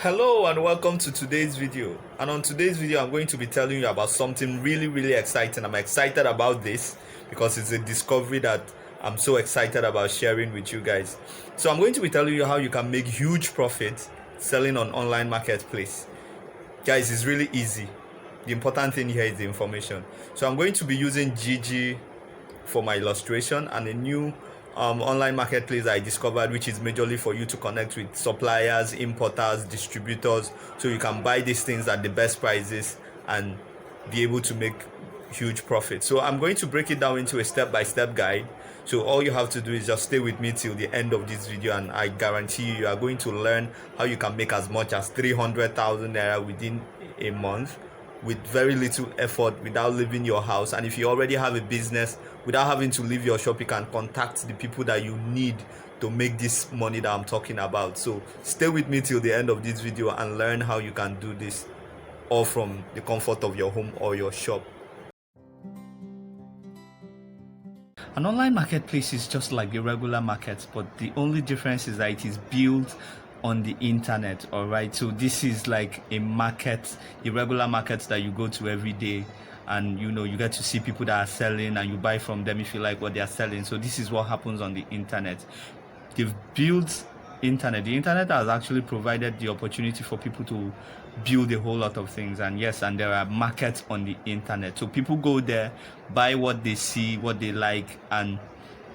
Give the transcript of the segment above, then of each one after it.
Hello and welcome to today's video. And on today's video I'm going to be telling you about something really exciting. I'm excited about this because it's a discovery that I'm so excited about sharing with you guys. So I'm going to be telling you how you can make huge profits selling on online marketplace. Guys, it's really easy. The important thing here is the information. So I'm going to be using Jiji for my illustration and a new online marketplace I discovered, which is majorly for you to connect with suppliers, importers, distributors, so you can buy these things at the best prices and be able to make huge profit. So I'm going to break it down into a step-by-step guide. So all you have to do is just stay with me till the end of this video, and I guarantee you are going to learn how you can make as much as 300,000 naira within a month with very little effort, without leaving your house. And if you already have a business, without having to leave your shop, you can contact the people that you need to make this money that I'm talking about. So stay with me till the end of this video and learn how you can do this all from the comfort of your home or your shop. An online marketplace is just like a regular market, but the only difference is that it is built on the internet. All right, so this is like a market, a regular market that you go to every day, and you get to see people that are selling and you buy from them if you like what they are selling. So this is what happens on the internet. They've built internet. The internet has actually provided the opportunity for people to build a whole lot of things, and yes, and there are markets on the internet, so people go there, buy what they see, what they like, and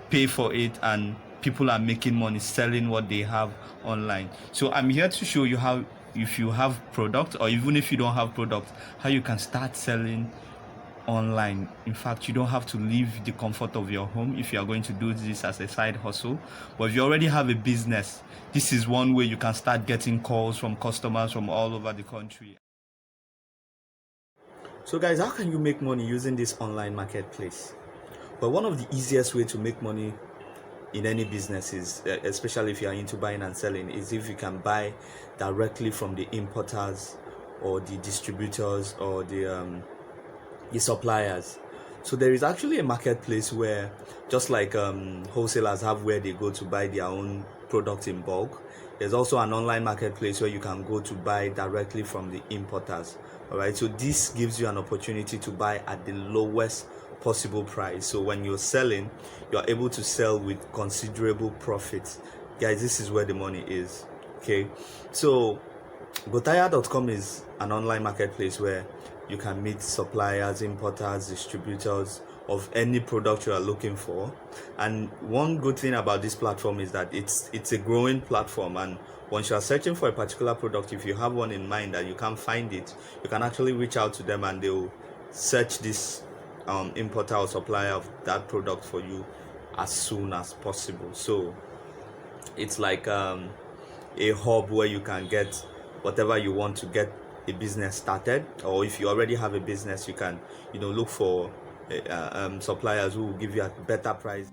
pay for it, and people are making money selling what they have online. So I'm here to show you how, if you have product or even if you don't have product, how you can start selling online. In fact, you don't have to leave the comfort of your home if you are going to do this as a side hustle. But if you already have a business, this is one way you can start getting calls from customers from all over the country. So guys, how can you make money using this online marketplace? Well, one of the easiest way to make money in any business is, especially if you are into buying and selling, is if you can buy directly from the importers or the distributors or the suppliers. So there is actually a marketplace where, just like wholesalers have where they go to buy their own products in bulk, there's also an online marketplace where you can go to buy directly from the importers. All right, so this gives you an opportunity to buy at the lowest possible price. So when you're selling, you're able to sell with considerable profits. Guys, this is where the money is. Okay, so Gotahia.com is an online marketplace where you can meet suppliers, importers, distributors of any product you are looking for. And one good thing about this platform is that it's a growing platform, and once you are searching for a particular product, if you have one in mind that you can't find it, you can actually reach out to them and they'll search this importer or supplier of that product for you as soon as possible. So it's like a hub where you can get whatever you want to get a business started, or if you already have a business, you can look for suppliers who will give you a better price.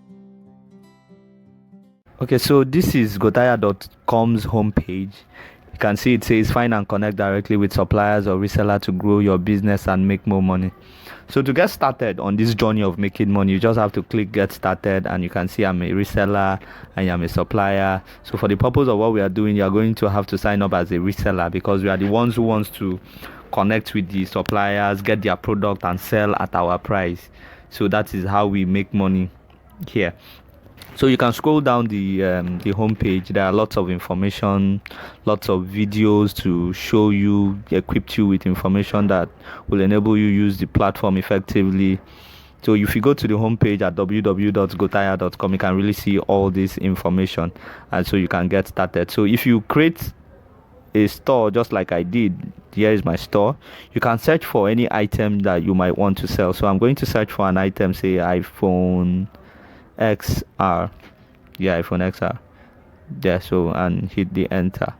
Okay, so this is Gotahia.com's homepage. You can see it says find and connect directly with suppliers or reseller to grow your business and make more money. So to get started on this journey of making money, you just have to click get started, and you can see I'm a reseller and I'm a supplier. So for the purpose of what we are doing, you are going to have to sign up as a reseller, because we are the ones who wants to connect with the suppliers, get their product and sell at our price. So that is how we make money here. So you can scroll down the homepage. There are lots of information, lots of videos to show you, equip you with information that will enable you use the platform effectively. So if you go to the homepage at www.gotahia.com, you can really see all this information, and so you can get started. So if you create a store just like I did, here is my store, you can search for any item that you might want to sell. So I'm going to search for an item, say iPhone XR. Yeah, iPhone XR. Yeah, so, and hit the enter.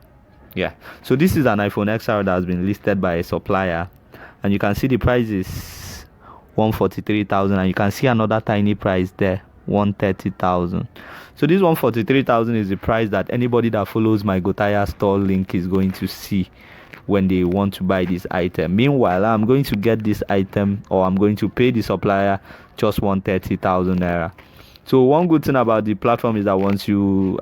Yeah, so this is an iPhone XR that has been listed by a supplier, and you can see the price is 143,000, and you can see another tiny price there, 130,000. So this 143,000 is the price that anybody that follows my Gotahia store link is going to see when they want to buy this item. Meanwhile, I'm going to get this item, or I'm going to pay the supplier just 130,000 naira. So one good thing about the platform is that once you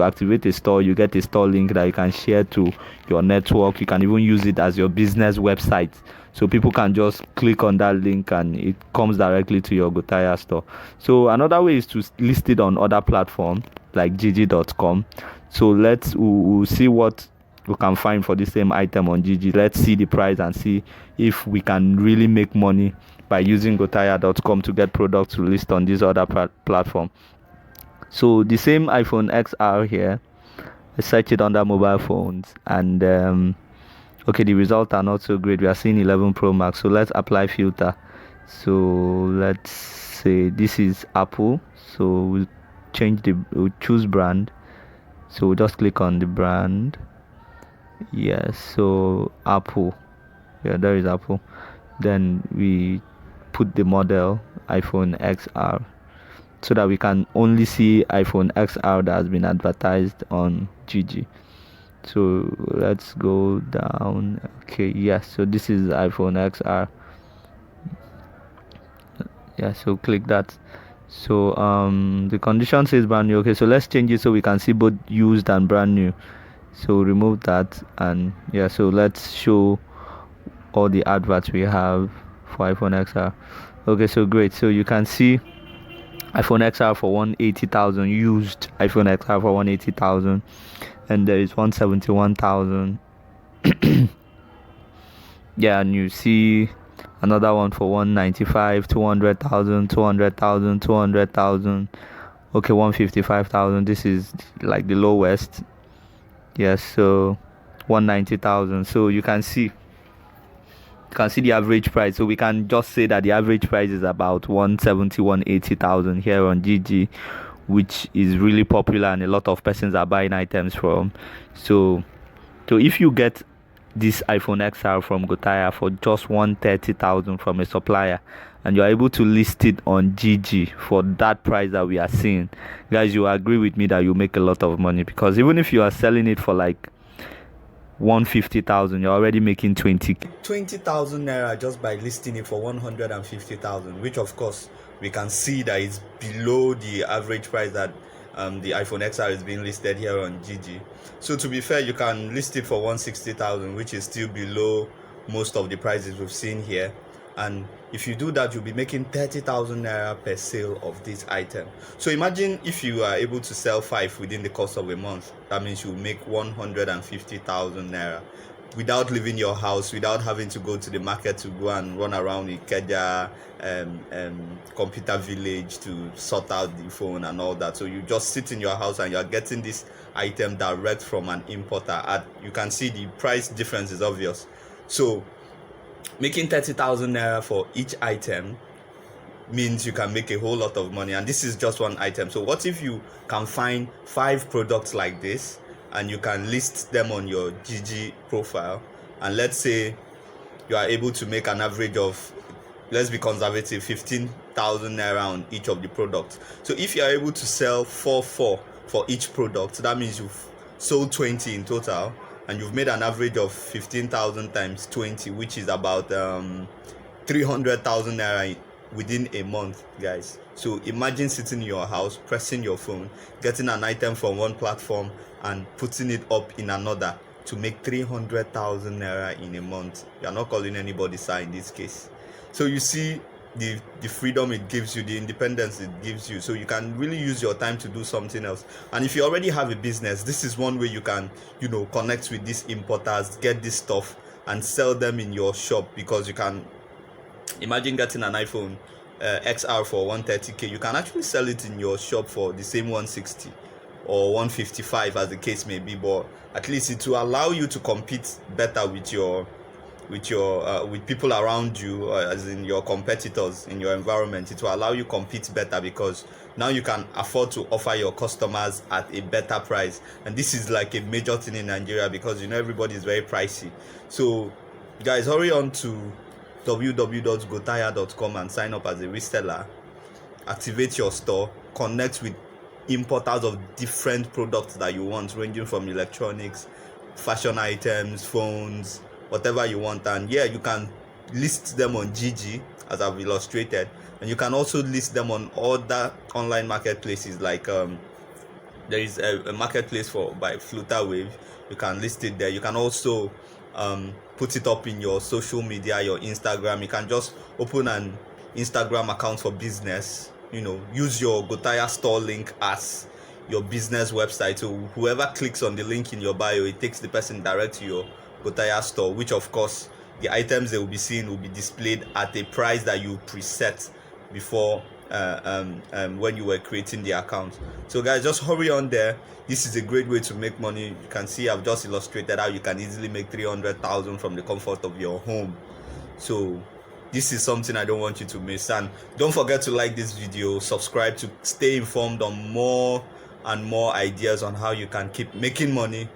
activate a store, you get a store link that you can share to your network. You can even use it as your business website. So people can just click on that link and it comes directly to your Gotahia store. So another way is to list it on other platforms like Jiji.com. So we'll see what we can find for the same item on Gigi. Let's see the price and see if we can really make money by using Gotahia.com to get products to list on this other platform. So the same iPhone XR here, I search it under mobile phones, and okay, the results are not so great. We are seeing 11 Pro Max. So let's apply filter. So let's say this is Apple. So we'll choose brand. So we'll just click on the brand. Yes, so Apple. Yeah, there is Apple. Then we put the model iPhone XR so that we can only see iPhone XR that has been advertised on Gigi. So let's go down. Okay, yes, so this is iPhone XR. Yeah, so click that. So the condition says brand new. Okay, so let's change it so we can see both used and brand new. So remove that, and yeah, so let's show all the adverts we have for iPhone XR. Okay, so great. So you can see iPhone XR for 180,000, used iPhone XR for 180,000, and there is 171,000. Yeah, and you see another one for 195, 200,000, 200,000, 200,000. Okay, 155,000. This is like the lowest. Yes, so 190,000. So you can see the average price. So we can just say that the average price is about 170, 180,000 here on Gigi, which is really popular and a lot of persons are buying items from. So if you get this iPhone XR from Gotahia for just 130,000 from a supplier, and you're able to list it on Gigi for that price that we are seeing, guys, you agree with me that you make a lot of money, because even if you are selling it for like 150,000, you're already making 20,000 naira just by listing it for 150,000, which of course we can see that it's below the average price that the iPhone XR is being listed here on Gigi. So to be fair, you can list it for 160,000, which is still below most of the prices we've seen here. And if you do that, you'll be making 30,000 naira per sale of this item. So imagine if you are able to sell 5 within the course of a month. That means you make 150,000 naira without leaving your house, without having to go to the market to go and run around Ikeja, computer village to sort out the phone and all that. So you just sit in your house and you're getting this item direct from an importer. You can see the price difference is obvious. So making 30,000 naira for each item means you can make a whole lot of money, and this is just one item. So what if you can find 5 products like this and you can list them on your Gigi profile, and let's say you are able to make an average of, let's be conservative, 15,000 naira on each of the products. So if you are able to sell 4 for each product, that means you've sold 20 in total, and you've made an average of 15,000 times 20, which is about 300,000 naira within a month, guys. So imagine sitting in your house, pressing your phone, getting an item from one platform and putting it up in another to make 300,000 naira in a month. You are not calling anybody sir in this case. So you see the freedom it gives you, the independence it gives you, so you can really use your time to do something else. And if you already have a business, this is one way you can, connect with these importers, get this stuff and sell them in your shop, because you can imagine getting an iPhone XR for 130k. You can actually sell it in your shop for the same 160 or 155 as the case may be, but at least it will allow you to compete better with people around you, as in your competitors in your environment. It will allow you compete better, because now you can afford to offer your customers at a better price. And this is like a major thing in Nigeria, because everybody is very pricey. So guys, hurry on to www.gotahia.com and sign up as a reseller. Activate your store, connect with importers of different products that you want, ranging from electronics, fashion items, phones, whatever you want. And yeah, you can list them on Gigi as I've illustrated, and you can also list them on other online marketplaces like there is a marketplace for by Flutterwave. You can list it there. You can also put it up in your social media, your Instagram. You can just open an Instagram account for business. Use your Gotahia store link as your business website. So whoever clicks on the link in your bio, it takes the person direct to your Gotahia store, which of course the items they will be seeing will be displayed at a price that you preset before when you were creating the account. So guys, just hurry on there. This is a great way to make money. You can see I've just illustrated how you can easily make 300,000 from the comfort of your home. So this is something I don't want you to miss, and don't forget to like this video, subscribe to stay informed on more and more ideas on how you can keep making money